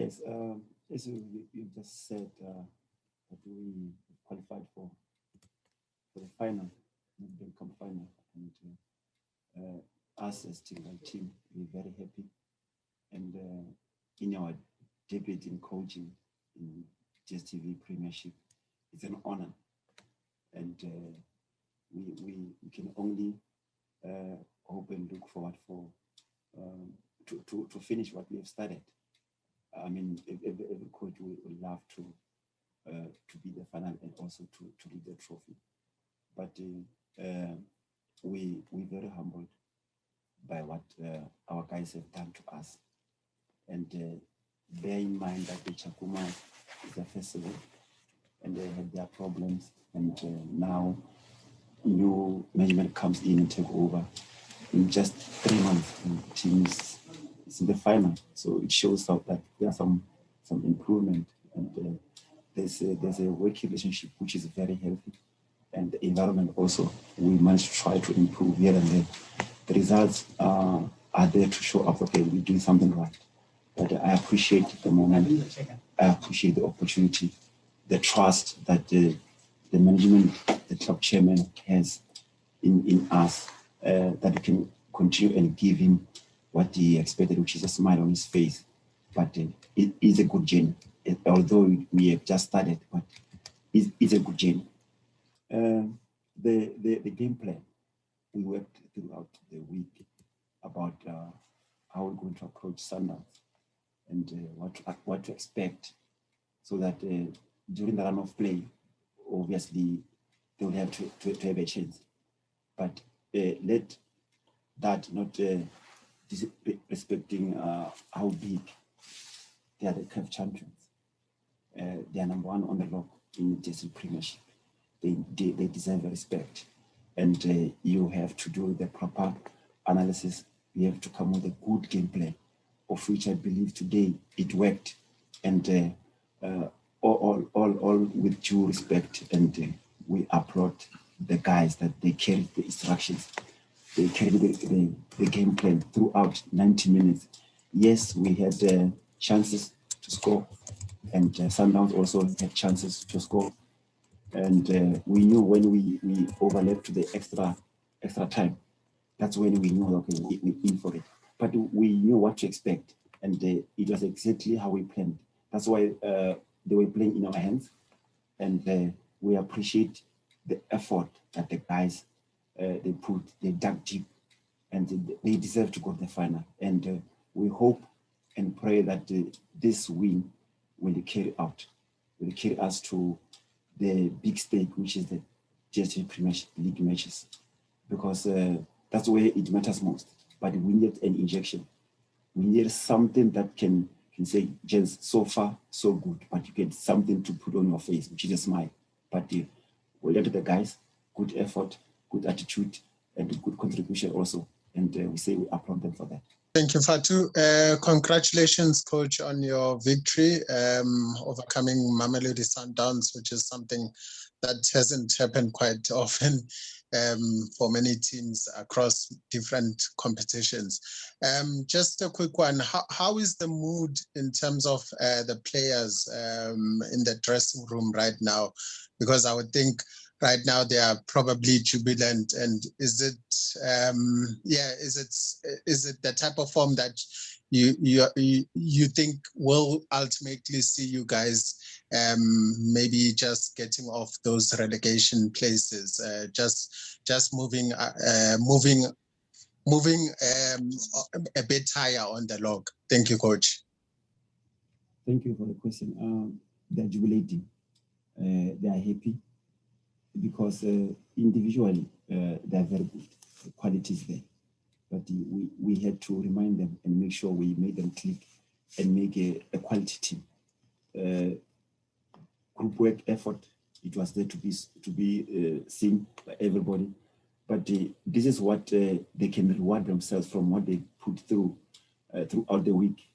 Yes, as you just said, that we qualified for the final, Nedbank Cup final, and us as team, we're very happy. And in our debut in coaching in DSTV Premiership, it's an honor, and we can only hope and look forward for to finish what we have started. I mean, every coach would love to be the final and also to lead the trophy. But we're very humbled by what our guys have done to us. And bear in mind that the Tshakhuma is a festival and they had their problems. And now new management comes in and take over. In just 3 months, the team is in the final. So it shows out that there are some improvement. And there's a working relationship which is very healthy. And the environment also, we managed to try to improve here and there. The results are there to show up, okay, we're doing something right. But I appreciate the moment. I appreciate the opportunity, the trust that the management, the club chairman has in us, that we can continue and give him what he expected, which is a smile on his face. But it is a good journey. Although we have just started, but it's a good journey. The game plan, we worked throughout the week about how we're going to approach Sundowns and what to expect, so that during the run of play, obviously they will have to have a chance. But let that not respecting how big they are, the CAF champions. They are number one on the log in the DSTV Premiership. They deserve respect, and you have to do the proper analysis. You have to come with a good game plan, of which I believe today it worked, and all with due respect, and we applaud the guys that they carried the instructions, they carried the game plan throughout 90 minutes. Yes, we had chances to score, and Sundowns also had chances to score. And we knew when we overlapped to the extra time, that's when we knew, okay, we're in for it. But we knew what to expect, and it was exactly how we planned. That's why they were playing in our hands, and we appreciate the effort that the guys they dug deep, and they deserve to go to the final. And we hope and pray that this win will carry us to the big stake, which is the DSTV Premiership League matches, because that's where it matters most. But we need an injection. We need something that can say, Jens, so far, so good, but you get something to put on your face, which is a smile. But we let the guys, good effort, good attitude, and good contribution also. And we say we applaud them for that. Thank you, Fatu. Congratulations, Coach, on your victory, overcoming Mamelodi Sundowns, which is something that hasn't happened quite often for many teams across different competitions. Just a quick one. How is the mood in terms of the players in the dressing room right now? Because I would think right now they are probably jubilant. And is it the type of form that you think will ultimately see you guys maybe just getting off those relegation places, just moving a bit higher on the log? Thank you, Coach. Thank you for the question. They're jubilating. They are happy because individually they are very good. The quality is there. But we had to remind them and make sure we made them click and make a quality team. Group work effort, it was there to be seen by everybody. But this is what they can reward themselves from what they put through throughout the week.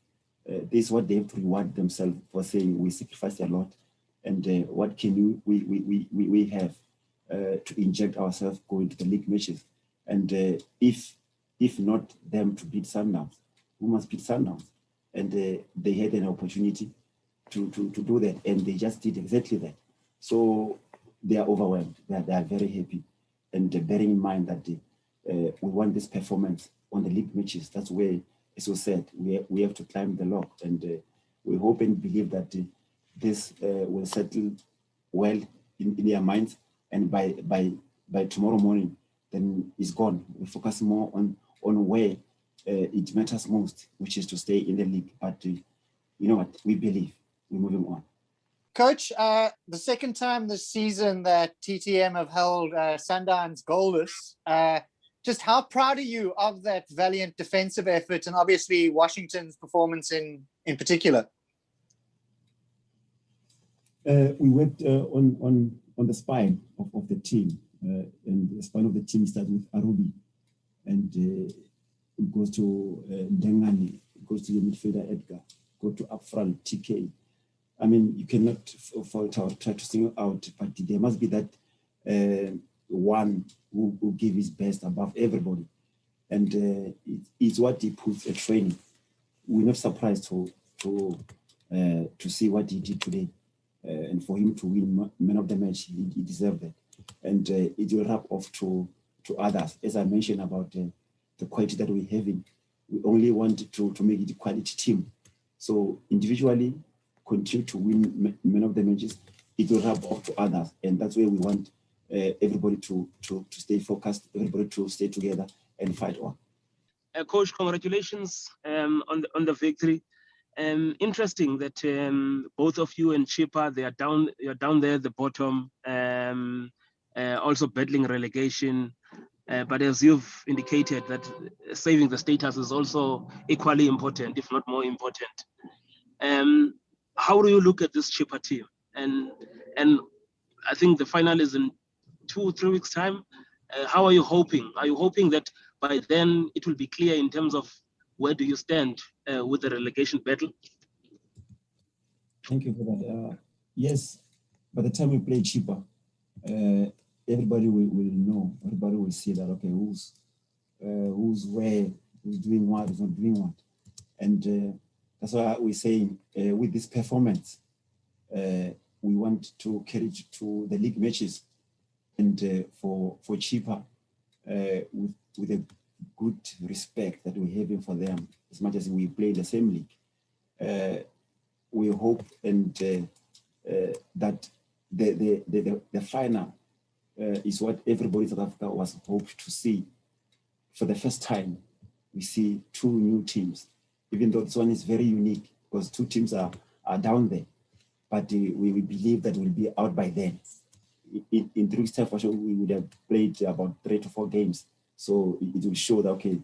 This is what they have to reward themselves for saying we sacrificed a lot, and what can we have to inject ourselves going to the league matches. And if not them to beat Sundowns, we must beat Sundowns. and they had an opportunity to do that, and they just did exactly that. So they are overwhelmed. They are very happy, and bearing in mind that we want this performance on the league matches. That's where, as we said, we have to climb the log, and we hope and believe that this will settle well in their minds, and by tomorrow morning, then it's gone. We focus more on where it matters most, which is to stay in the league. But you know what? We believe we're moving on. Coach, the second time this season that TTM have held Sundowns goalless, just how proud are you of that valiant defensive effort, and obviously Washington's performance in particular? We worked on the spine of the team, and the spine of the team starts with Arubi, and it goes to Dengani, it goes to the midfielder Edgar, go to up front TK. I mean, you cannot fault or try to single out, but there must be that one who give his best above everybody, and it's what he puts at training. We're not surprised to see what he did today, and for him to win man of the match, he deserved it, and it will wrap off to others. As I mentioned about the quality that we're having, we only want to make it a quality team. So individually, continue to win man of the matches, it will rub off to others, and that's where we want everybody to stay focused, everybody to stay together and fight on. Coach, congratulations on the victory. Interesting that both of you and Chipper, you're down there at the bottom, also battling relegation. But as you've indicated, that saving the status is also equally important, if not more important. How do you look at this Chipper team? And I think the final is in 2-3 weeks' time. How are you hoping? Are you hoping that by then it will be clear in terms of where do you stand with the relegation battle? Thank you for that. Yes, by the time we play Chipper, everybody will know. Everybody will see that, okay, who's where, who's doing what, who's not doing what. And that's why we're saying with this performance, we want to carry it to the league matches, and for Chipper, with a good respect that we're having for them, as much as we play in the same league. We hope and that the final is what everybody in South Africa was hoped to see. For the first time, we see two new teams, even though this one is very unique because two teams are down there. But we believe that we'll be out by then. In 3 weeks' time, for sure, we would have played about 3 to 4 games. So it will show that, okay,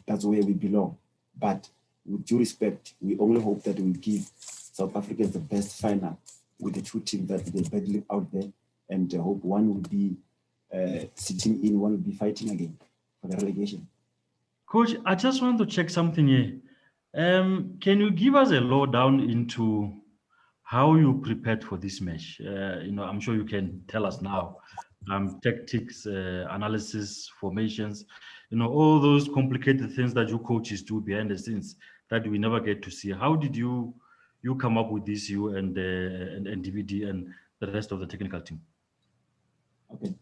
that's where we belong. But with due respect, we only hope that we'll give South Africans the best final with the two teams that they're battling out there, and hope one will be sitting in, one will be fighting again for the relegation. Coach, I just want to check something here. Can you give us a lowdown into how you prepared for this match? I'm sure you can tell us now. Tactics, analysis, formations, all those complicated things that you coaches do behind the scenes that we never get to see. How did you come up with this, you and DVD and the rest of the technical team? Okay.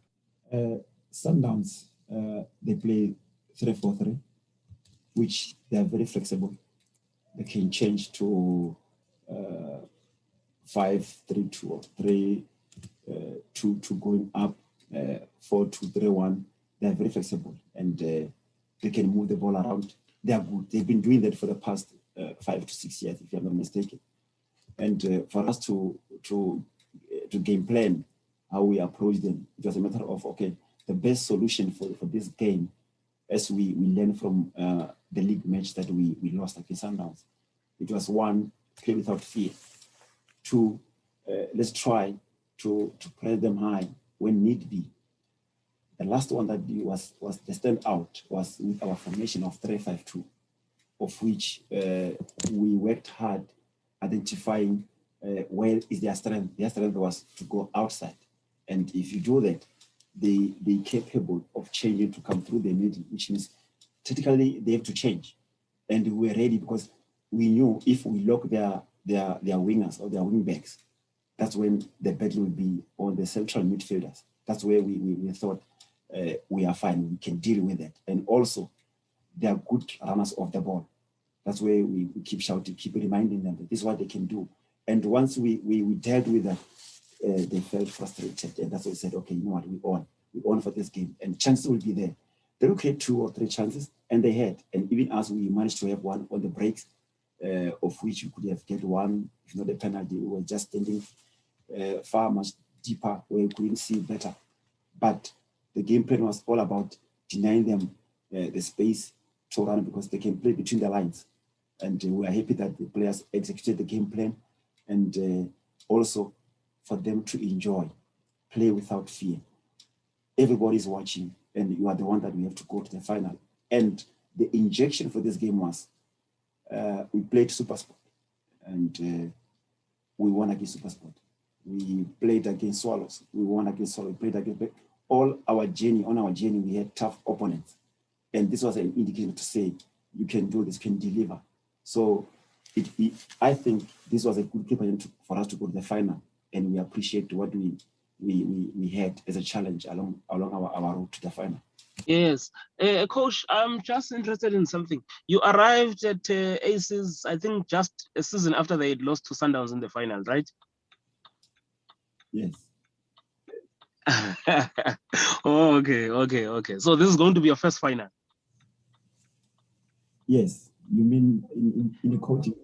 Sundowns, they play 3-4-3, which they are very flexible. They can change to 5-3-2 or 3-2 going up, 4-2-3-1. They are very flexible, and they can move the ball around. They are good. They've been doing that for the past 5 to 6 years, if I'm not mistaken. And for us to game plan how we approach them, it was a matter of, okay, the best solution for this game, as we learn from the league match that we lost against Sundowns. It was 1, play without fear. 2, let's try to press them high when need be. The last one that was the standout was with our formation of 3-5-2, of which we worked hard identifying where is their strength. Their strength was to go outside. And if you do that, they're capable of changing to come through the middle, which means technically they have to change. And we're ready because we knew if we lock their wingers or their wing backs, that's when the battle will be on the central midfielders. That's where we thought we are fine, we can deal with it. And also, they are good runners of the ball. That's where we keep shouting, keep reminding them that this is what they can do. And once we dealt with that, they felt frustrated. And that's why we said, okay, you know what, we on for this game. And chances will be there. They will create 2 or 3 chances, and they had. And even as we managed to have one on the breaks, of which we could have get one, if not a penalty, we were just standing far much deeper where we couldn't see better. But the game plan was all about denying them the space to run because they can play between the lines. And we are happy that the players executed the game plan, and also for them to enjoy, play without fear. Everybody's watching, and you are the one that we have to go to the final. And the injection for this game was we played SuperSport, and we won against SuperSport. We played against Swallows. We won against Swallows. We played against on our journey, we had tough opponents. And this was an indicator to say, you can do this, can deliver. So I think this was a good preparation for us to go to the final. And we appreciate what we had as a challenge along our route to the final. Yes. Coach, I'm just interested in something. You arrived at Aces, I think, just a season after they had lost to Sundowns in the final, right? Yes. Okay. So this is going to be your first final? Yes. You mean in the coaching?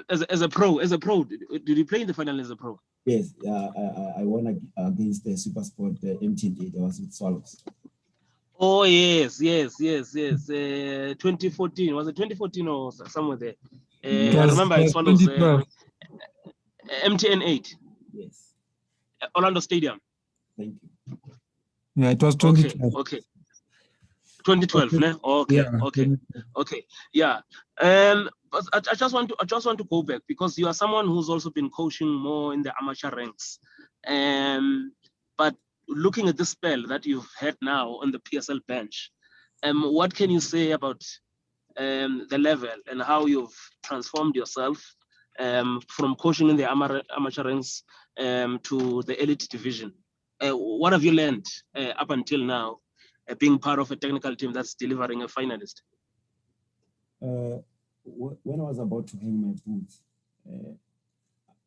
As a pro, did you play in the final as a pro? Yes. I won against the SuperSport MTN8. I was with Swallows. Oh, yes. 2014. Was it 2014 or somewhere there? I remember it follows MTN8. Yes. Orlando Stadium. Thank you. Yeah, it was 2012. Okay. 2012, ne? Okay. Yeah. But I just want to go back because you are someone who's also been coaching more in the amateur ranks. But looking at the spell that you've had now on the PSL bench, what can you say about the level and how you've transformed yourself from coaching in the amateur ranks to the elite division? What have you learned up until now, being part of a technical team that's delivering a finalist? When I was about to hang my boots,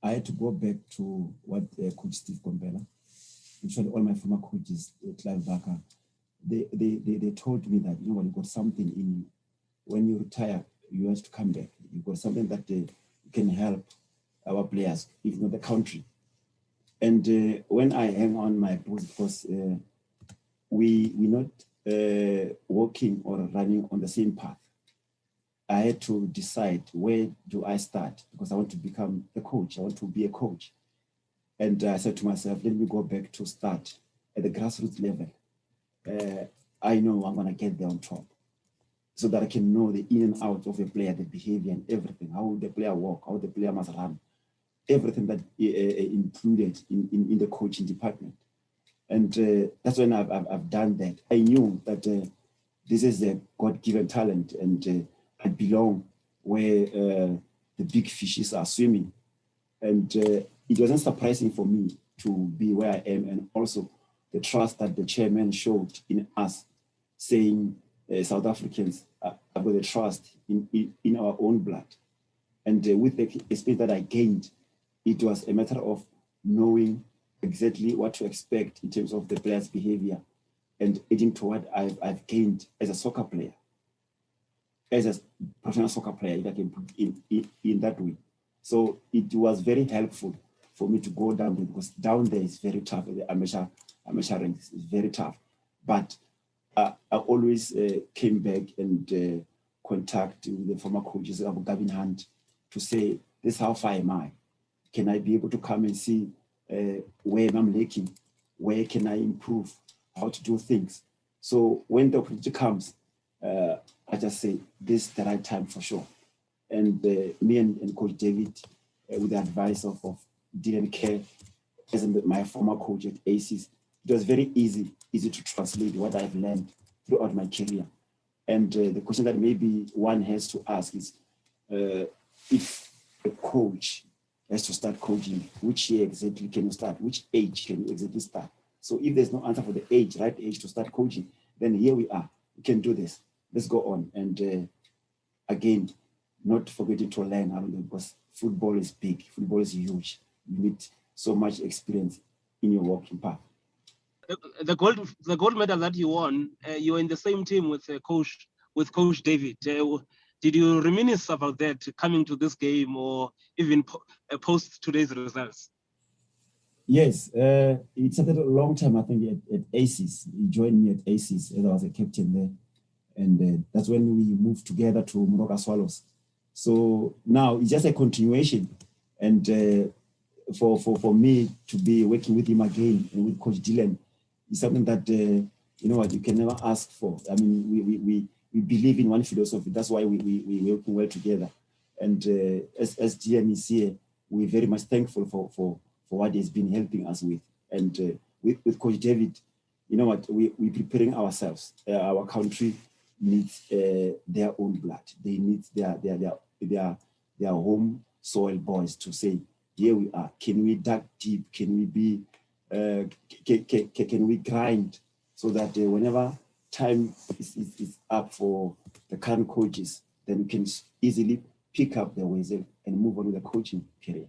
I had to go back to what Coach Steve Komphela, actually all my former coaches, Clive Barker, they told me that, you know, you got something in you. When you retire, you have to come back. You got something that can help our players, if not the country. And when I hang on my boots, because we're not walking or running on the same path, I had to decide, where do I start? Because I want to become a coach. I want to be a coach. And I said to myself, let me go back to start at the grassroots level. I know I'm going to get there on top so that I can know the in and out of a player, the behavior and everything, how the player walk, how the player must run, everything that included in the coaching department. And that's when I've done that. I knew that this is a God-given talent, and I belong where the big fishes are swimming. And it wasn't surprising for me to be where I am, and also the trust that the chairman showed in us, saying South Africans have got the trust in our own blood. And with the experience that I gained, it was a matter of knowing exactly what to expect in terms of the player's behavior and adding to what I've gained as a soccer player, as a professional soccer player, if I can put it in that way. So it was very helpful for me to go down there, because down there is very tough. The amateur ranks is very tough. But I always came back and contact with the former coaches of Gavin Hunt to say, this is how far am I? Can I be able to come and see where I'm lacking? Where can I improve? How to do things? So when the opportunity comes, I just say, this is the right time for sure. And me and Coach David, with the advice of Dylan Kerr, as my former coach at ACES, it was very easy to translate what I've learned throughout my career. And the question that maybe one has to ask is, if a coach has to start coaching, which year exactly can you start? Which age can you exactly start? So if there's no answer for the age, right age to start coaching, then here we are. We can do this. Let's go on. And again, not forgetting to learn, because football is big, football is huge. You need so much experience in your walking path. The gold medal that you won, you were in the same team with Coach David. Did you reminisce about that coming to this game, or even post today's results? Yes, it started a long time, I think, at ACES. He joined me at ACES as I was a captain there. And that's when we moved together to Moroka Swallows. So now it's just a continuation. And for me to be working with him again and with Coach Dylan is something that, you know what, you can never ask for. I mean, we believe in one philosophy. That's why we're working well together. And as DM is here, we're very much thankful for what he's been helping us with. And with Coach David, you know what, we're preparing ourselves. Our country needs their own blood. They need their home soil boys to say, here we are. Can we dig deep? Can we be? Can we grind so that whenever time is up for the current coaches, then we can easily pick up the whistle and move on with the coaching career.